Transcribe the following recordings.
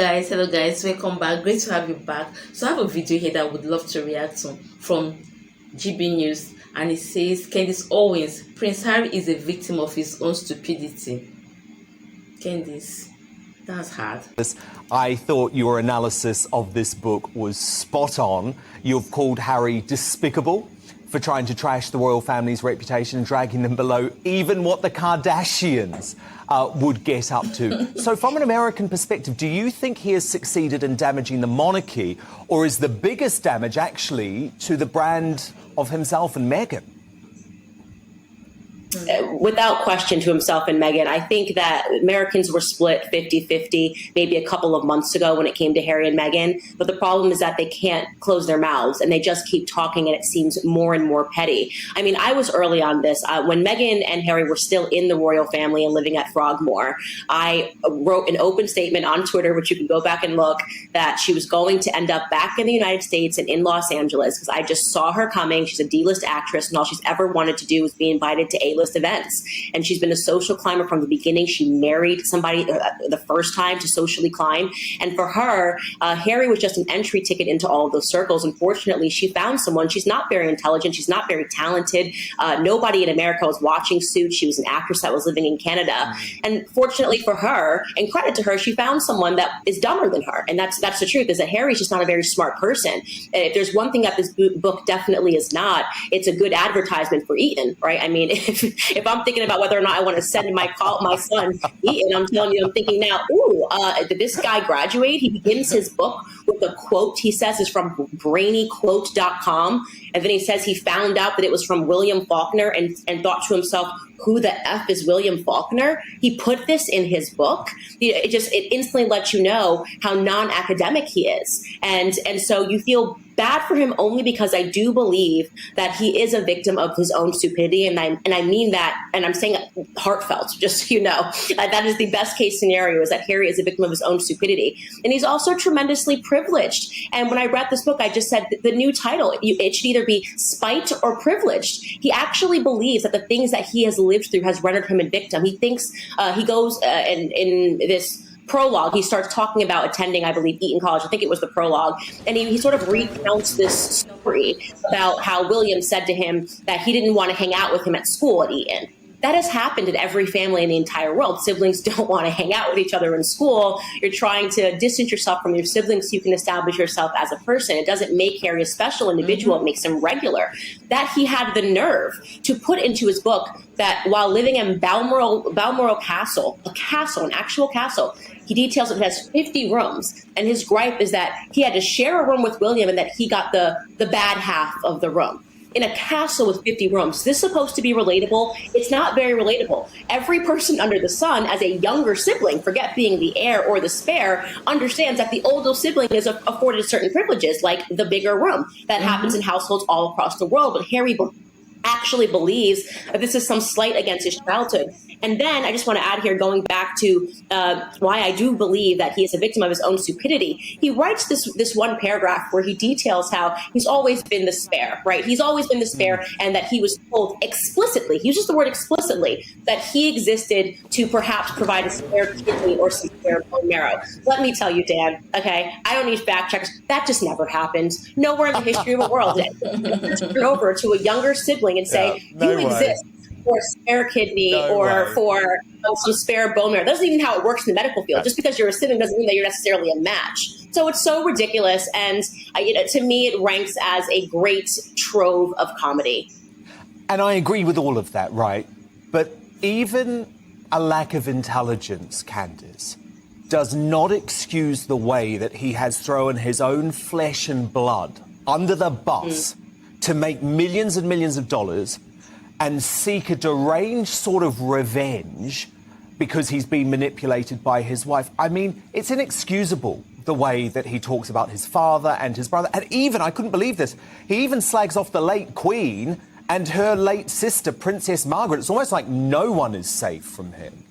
Hello guys, welcome back. Great to have you back. So I have a video here that I would love to react to from GB News, and it says Candace Owens, Prince Harry is a victim of his own stupidity. Candace, that's hard. I thought your analysis of this book was spot on. You've called Harry despicable for trying to trash the royal family's reputation and dragging them below even what the Kardashians would get up to. So from an American perspective, do you think he has succeeded in damaging the monarchy, or is the biggest damage actually to the brand of himself and Meghan? Without question, to himself and Meghan. I think that Americans were split 50-50 maybe a couple of months ago when it came to Harry and Meghan. But the problem is that they can't close their mouths and they just keep talking, and it seems more and more petty. I mean, I was early on this. When Meghan and Harry were still in the royal family and living at Frogmore, I wrote an open statement on Twitter, which you can go back and look, that she was going to end up back in the United States and in Los Angeles because I just saw her coming. She's a D-list actress, and all she's ever wanted to do was be invited to A-list events. And she's been a social climber from the beginning. She married somebody the first time to socially climb. And for her, Harry was just an entry ticket into all of those circles. Unfortunately, she found someone. She's not very intelligent. She's not very talented. Nobody in America was watching Suits. She was an actress that was living in Canada. And fortunately for her, and credit to her, she found someone that is dumber than her. And that's the truth, is that Harry's just not a very smart person. If there's one thing that this book definitely is not, it's a good advertisement for Eton, right? I mean, if I'm thinking about whether or not I want to send my son Eton, I'm telling you, I'm thinking now, did this guy graduate? He begins his book with a quote he says is from brainyquote.com. And then he says he found out that it was from William Faulkner and thought to himself, who the F is William Faulkner? He put this in his book. It instantly lets you know how non-academic he is. And so you feel bad for him only because I do believe that he is a victim of his own stupidity. And I mean that, and I'm saying it heartfelt, just so you know. That is the best case scenario, is that Harry is a victim of his own stupidity. And he's also tremendously privileged. And when I read this book, I just said the new title, it should either be Spite or Privileged. He actually believes that the things that he has lived through has rendered him a victim. He thinks he goes in this prologue, he starts talking about attending, I believe, Eton College. I think it was the prologue. And he sort of recounts this story about how William said to him that he didn't want to hang out with him at school at Eton. That has happened in every family in the entire world. Siblings don't want to hang out with each other in school. You're trying to distance yourself from your siblings so you can establish yourself as a person. It doesn't make Harry a special individual. It makes him regular. That he had the nerve to put into his book that while living in Balmoral Castle, an actual castle, he details that it has 50 rooms. And his gripe is that he had to share a room with William and that he got the bad half of the room. In a castle with 50 rooms. Is this supposed to be relatable? It's not very relatable. Every person under the sun, as a younger sibling, forget being the heir or the spare, understands that the older sibling is afforded certain privileges, like the bigger room. That happens in households all across the world. But Harry actually believes that this is some slight against his childhood. And then I just want to add here, going back to why I do believe that he is a victim of his own stupidity. He writes this one paragraph where he details how he's always been the spare, right? He's always been the spare, and that he was told explicitly, he uses the word explicitly, that he existed to perhaps provide a spare kidney or some spare bone marrow. Let me tell you, Dan, okay, I don't need fact checks. That just never happens. Nowhere in the history of the world did it turn over to a younger sibling and say, you exist for a spare kidney for some spare bone marrow. That isn't even how it works in the medical field. Just because you're a sibling doesn't mean that you're necessarily a match. So it's so ridiculous. And to me, it ranks as a great trove of comedy. And I agree with all of that, right? But even a lack of intelligence, Candace, does not excuse the way that he has thrown his own flesh and blood under the bus to make millions and millions of dollars and seek a deranged sort of revenge because he's been manipulated by his wife. I mean, it's inexcusable the way that he talks about his father and his brother. And even, I couldn't believe this, he even slags off the late Queen and her late sister, Princess Margaret. It's almost like no one is safe from him.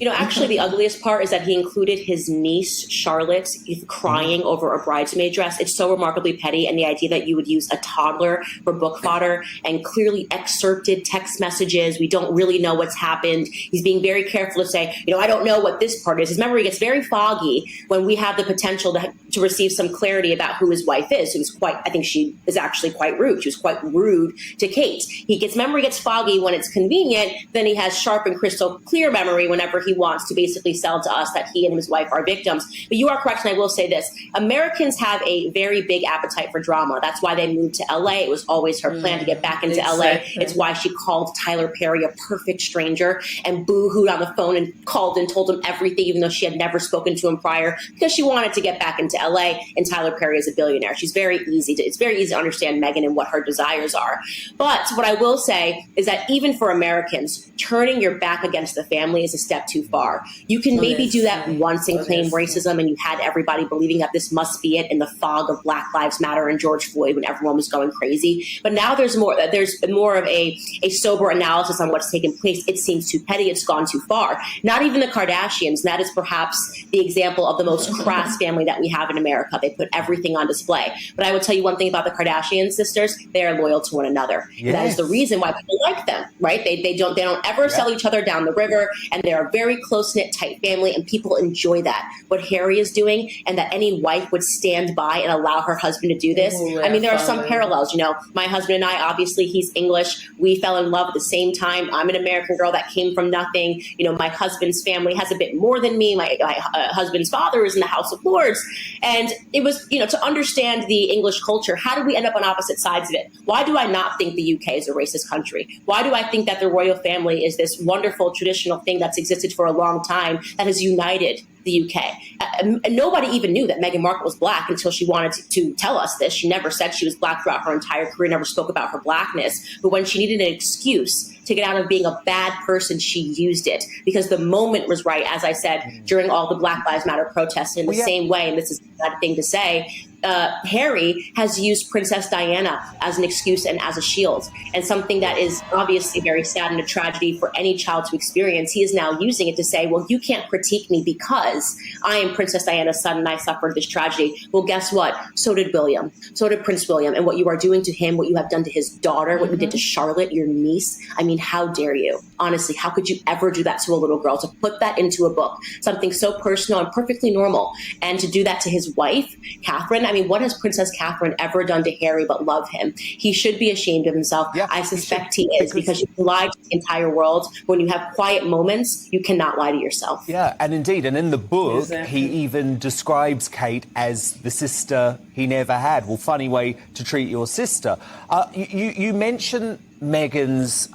Actually, the ugliest part is that he included his niece, Charlotte, crying over a bridesmaid dress. It's so remarkably petty. And the idea that you would use a toddler for book fodder and clearly excerpted text messages. We don't really know what's happened. He's being very careful to say, I don't know what this part is. His memory gets very foggy when we have the potential to receive some clarity about who his wife is. I think she is actually quite rude. She was quite rude to Kate. Memory gets foggy when it's convenient. Then he has sharp and crystal clear memory whenever he wants to basically sell to us that he and his wife are victims. But you are correct, and I will say this. Americans have a very big appetite for drama. That's why they moved to LA. It was always her plan to get back into LA. It's why she called Tyler Perry a perfect stranger and boo-hooed on the phone and called and told him everything, even though she had never spoken to him prior, because she wanted to get back into LA, and Tyler Perry is a billionaire. It's very easy to understand Meghan and what her desires are. But what I will say is that even for Americans, turning your back against the family is a step too far. You can maybe do that once and claim racism, and you had everybody believing that this must be it in the fog of Black Lives Matter and George Floyd when everyone was going crazy. But now there's more of a sober analysis on what's taken place. It seems too petty. It's gone too far. Not even the Kardashians. That is perhaps the example of the most crass family that we have in America. They put everything on display. But I will tell you one thing about the Kardashian sisters. They are loyal to one another. Yes. That is the reason why people like them, right? They don't ever sell each other down the river, and they're a very close-knit, tight family, and people enjoy that. What Harry is doing, and that any wife would stand by and allow her husband to do this. There are some parallels. My husband and I, obviously, he's English. We fell in love at the same time. I'm an American girl that came from nothing. My husband's family has a bit more than me. My husband's father is in the House of Lords. And it was, to understand the English culture, how did we end up on opposite sides of it? Why do I not think the UK is a racist country? Why do I think that the royal family is this wonderful traditional thing that's existed for a long time that has united the UK? And nobody even knew that Meghan Markle was Black until she wanted to tell us this. She never said she was Black throughout her entire career, never spoke about her Blackness. But when she needed an excuse to get out of being a bad person, she used it because the moment was right, as I said, during all the Black Lives Matter protests. In the same way, and this is a bad thing to say, Harry has used Princess Diana as an excuse and as a shield, and something that is obviously very sad and a tragedy for any child to experience. He is now using it to say, well, you can't critique me because I am Princess Diana's son and I suffered this tragedy. Well, guess what? So did William. So did Prince William. And what you are doing to him, what you have done to his daughter, what you did to Charlotte, your niece, how dare you? Honestly, how could you ever do that to a little girl? To put that into a book, something so personal and perfectly normal, and to do that to his wife, Catherine. What has Princess Catherine ever done to Harry but love him? He should be ashamed of himself. Yeah, I suspect he is, because you can lie to the entire world. When you have quiet moments, you cannot lie to yourself. Yeah, and indeed, and in the book, he even describes Kate as the sister he never had. Well, funny way to treat your sister. You mentioned Meghan's,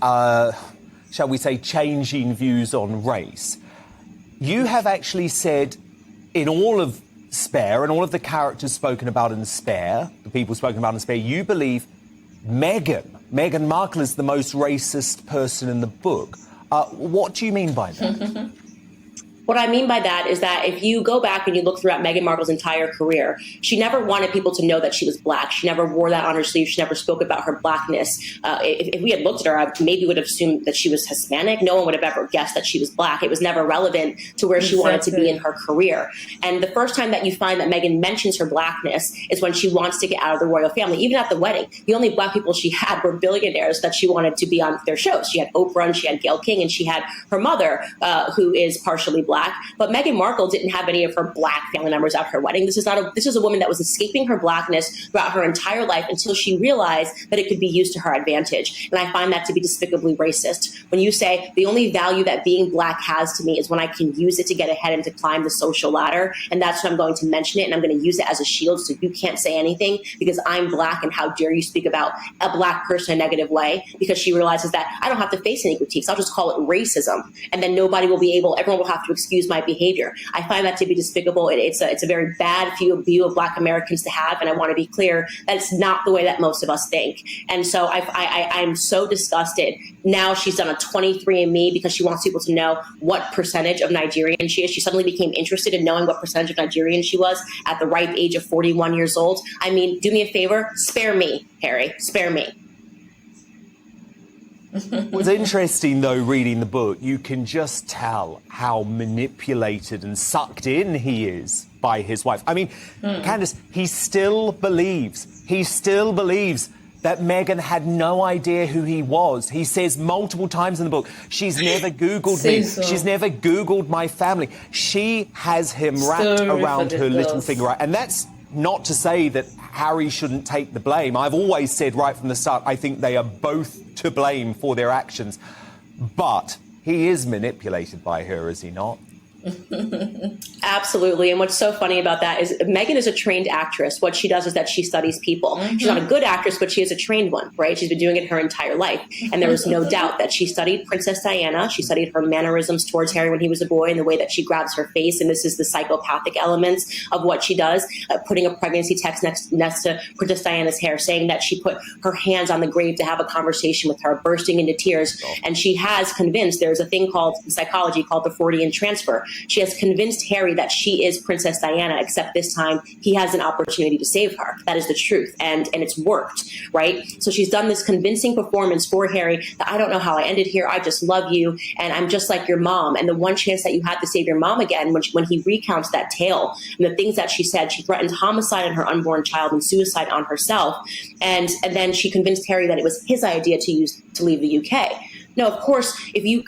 shall we say, changing views on race. You have actually said in all of Spare and all of the characters spoken about in Spare, the people spoken about in Spare, you believe Meghan Markle is the most racist person in the book. What do you mean by that? What I mean by that is that if you go back and you look throughout Meghan Markle's entire career, she never wanted people to know that she was Black. She never wore that on her sleeve. She never spoke about her Blackness. If we had looked at her, I maybe would have assumed that she was Hispanic. No one would have ever guessed that she was Black. It was never relevant to where she wanted to be in her career. And the first time that you find that Meghan mentions her Blackness is when she wants to get out of the royal family. Even at the wedding, the only Black people she had were billionaires that she wanted to be on their shows. She had Oprah and she had Gayle King and she had her mother, who is partially Black. But Meghan Markle didn't have any of her Black family members at her wedding. This is a woman that was escaping her Blackness throughout her entire life until she realized that it could be used to her advantage. And I find that to be despicably racist. When you say the only value that being Black has to me is when I can use it to get ahead and to climb the social ladder, and that's when I'm going to mention it, and I'm going to use it as a shield so you can't say anything because I'm Black, and how dare you speak about a Black person in a negative way, because she realizes that I don't have to face any critiques. I'll just call it racism, and then everyone will have to excuse my behavior. I find that to be despicable. It's a very bad view of Black Americans to have, and I want to be clear that it's not the way that most of us think. And so I'm so disgusted. Now she's done a 23andMe because she wants people to know what percentage of Nigerian she is. She suddenly became interested in knowing what percentage of Nigerian she was at the ripe age of 41 years old. Do me a favor, spare me, Harry, spare me. What's interesting, though, reading the book, you can just tell how manipulated and sucked in he is by his wife. I mean, Candace, he still believes that Meghan had no idea who he was. He says multiple times in the book, she's never Googled me. So. She's never Googled my family. She has him wrapped Story around for the her little girls. finger. And that's not to say that Harry shouldn't take the blame. I've always said right from the start, I think they are both to blame for their actions. But he is manipulated by her, is he not? Absolutely. And what's so funny about that is Meghan is a trained actress. What she does is that she studies people. She's not a good actress, but she is a trained one, right? She's been doing it her entire life. And there is no doubt that she studied Princess Diana. She studied her mannerisms towards Harry when he was a boy and the way that she grabs her face. And this is the psychopathic elements of what she does, putting a pregnancy text next to Princess Diana's hair, saying that she put her hands on the grave to have a conversation with her, bursting into tears. And she has convinced, there's a thing called in psychology called the Freudian transfer. She has convinced Harry that she is Princess Diana, except this time he has an opportunity to save her. That is the truth. And it's worked, right? So she's done this convincing performance for Harry that I don't know how I ended here. I just love you. And I'm just like your mom. And the one chance that you had to save your mom again, when he recounts that tale and the things that she said, she threatened homicide on her unborn child and suicide on herself. And then she convinced Harry that it was his idea to leave the UK. Now, of course, if you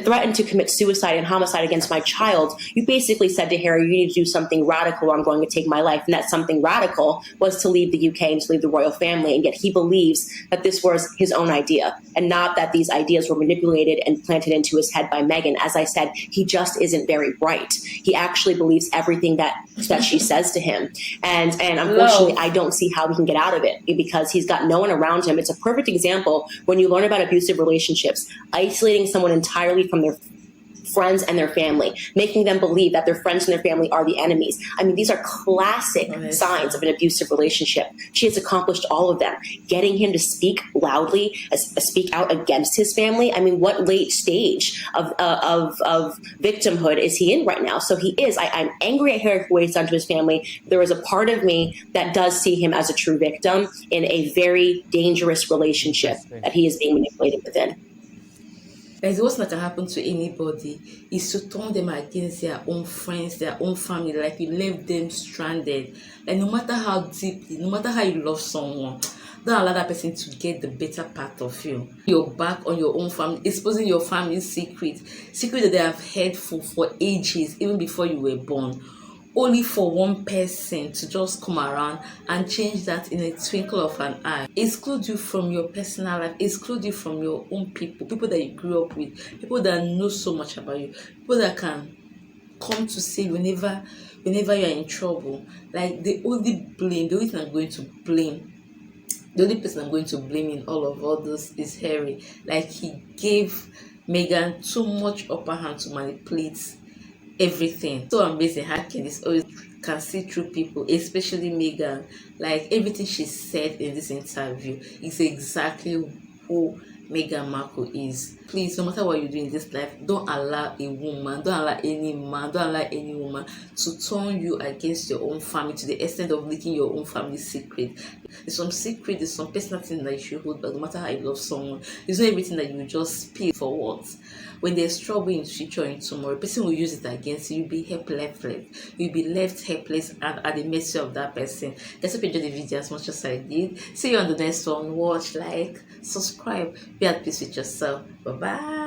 threatened to commit suicide and homicide against my child, you basically said to Harry, you need to do something radical or I'm going to take my life. And that something radical was to leave the UK and to leave the royal family. And yet he believes that this was his own idea and not that these ideas were manipulated and planted into his head by Meghan. As I said, he just isn't very bright. He actually believes everything that she says to him. And unfortunately, I don't see how he can get out of it because he's got no one around him. It's a perfect example when you learn about abusive relationships, isolating someone entirely from their friends and their family, making them believe that their friends and their family are the enemies. I mean, these are classic signs of an abusive relationship. She has accomplished all of them. Getting him to speak loudly, speak out against his family. I mean, what late stage of victimhood is he in right now? So he is. I'm angry at Harry for what he's done to his family. There is a part of me that does see him as a true victim in a very dangerous relationship that he is being manipulated within. Like, what's not gonna happen to anybody is to turn them against their own friends, their own family, like you left them stranded. Like no matter how deeply, no matter how you love someone, don't allow that person to get the better part of you. You're back on your own family, exposing your family's secret that they have held for ages, even before you were born. Only for one person to just come around and change that in a twinkle of an eye. Exclude you from your personal life, exclude you from your own people that you grew up with, people that know so much about you, people that can come to save whenever you're in trouble. Like the only thing I'm going to blame, the only person I'm going to blame in all this is Harry. Like he gave Meghan too much upper hand to manipulate everything. So amazing how Candace always can see through people, especially Meghan. Like everything she said in this interview is exactly who Meghan Markle is. Please, no matter what you do in this life, don't allow a woman, don't allow any man, don't allow any woman to turn you against your own family to the extent of leaking your own family secret. There's some personal thing that you should hold, but no matter how you love someone, there's not everything that you just spill for what. When there's trouble in the future and tomorrow, a person will use it against you. You'll be helpless. You'll be left helpless and at the mercy of that person. Guys, hope you enjoyed the video as much as I did. See you on the next one. Watch, like, subscribe. Be at peace with yourself. Bye-bye.